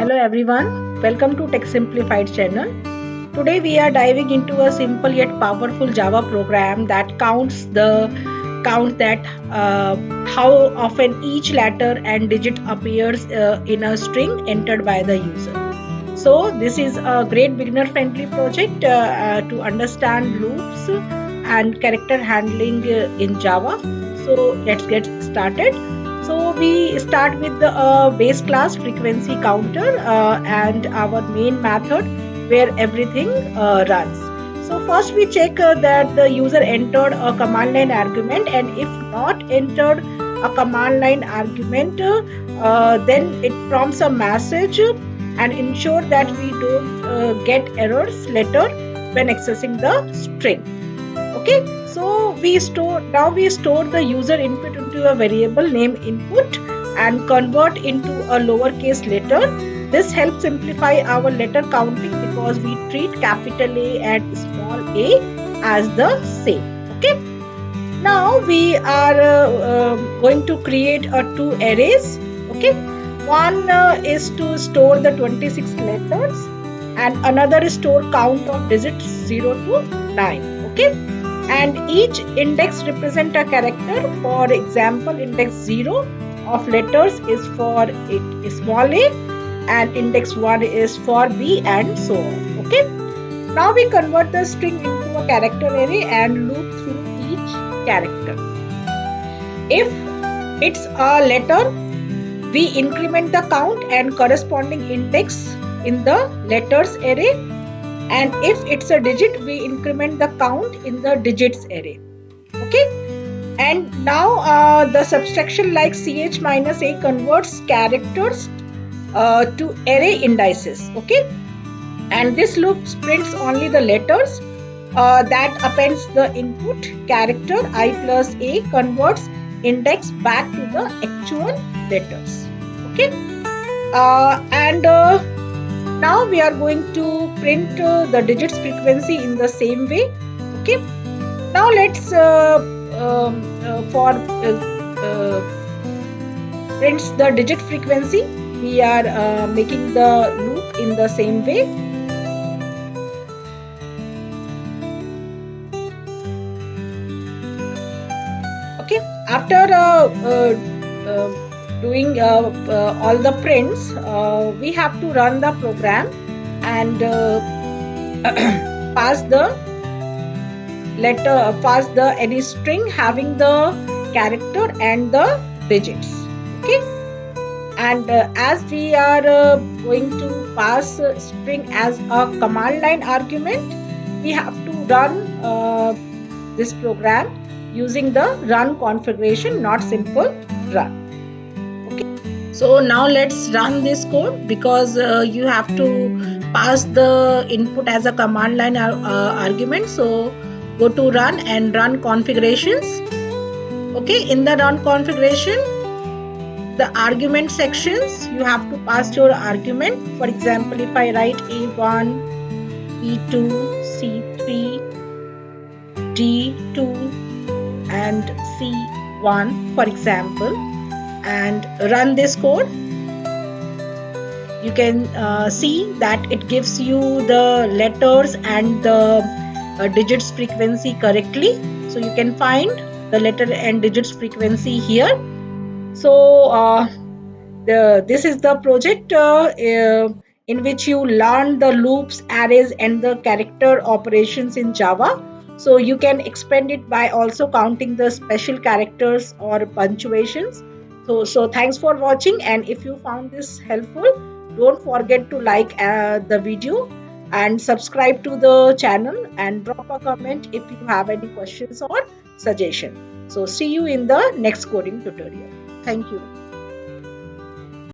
Hello everyone, welcome to Tech Simplified channel. Today we are diving into a simple yet powerful Java program that counts that how often each letter and digit appears in a string entered by the user. So this is a great beginner friendly project to understand loops and character handling in Java. So let's get started. So we start with the base class frequency counter and our main method where everything runs. So first we check that the user entered a command line argument, and if not entered a command line argument, then it prompts a message and ensure that we don't get errors later when accessing the string. Okay, so we store the user input into a variable named input and convert into a lowercase letter. This helps simplify our letter counting because we treat capital A and small a as the same. Okay, now we are going to create two arrays. Okay, one is to store the 26 letters and another is store count of digits 0 to 9. Okay, and each index represent a character. For example, index 0 of letters is for small a and index 1 is for b and so on. Okay, now we convert the string into a character array and loop through each character. If it's a letter, we increment the count and corresponding index in the letters array, and if it's a digit, we increment the count in the digits array. Okay, and now the subtraction like ch minus a converts characters to array indices. Okay, and this loop prints only the letters that appends the input character. I plus a converts index back to the actual letters. Okay, and now we are going to print the digits frequency in the same way. Okay, now let's prints the digit frequency, we are making the loop in the same way. Okay, after doing all the prints, we have to run the program and pass any string having the character and the digits. Okay, and as we are going to pass string as a command line argument, we have to run this program using the run configuration, not simple run. So now let's run this code because you have to pass the input as a command line argument. So go to run and run configurations. Okay, in the run configuration, the argument sections, you have to pass your argument. For example, if I write A1, E2, C3, D2 and C1 for example, and run this code, you can see that it gives you the letters and the digits frequency correctly. So you can find the letter and digits frequency here. So this is the project in which you learn the loops, arrays and the character operations in Java. So you can expand it by also counting the special characters or punctuations. So thanks for watching, and if you found this helpful, don't forget to like the video and subscribe to the channel and drop a comment if you have any questions or suggestions. So see you in the next coding tutorial. Thank you.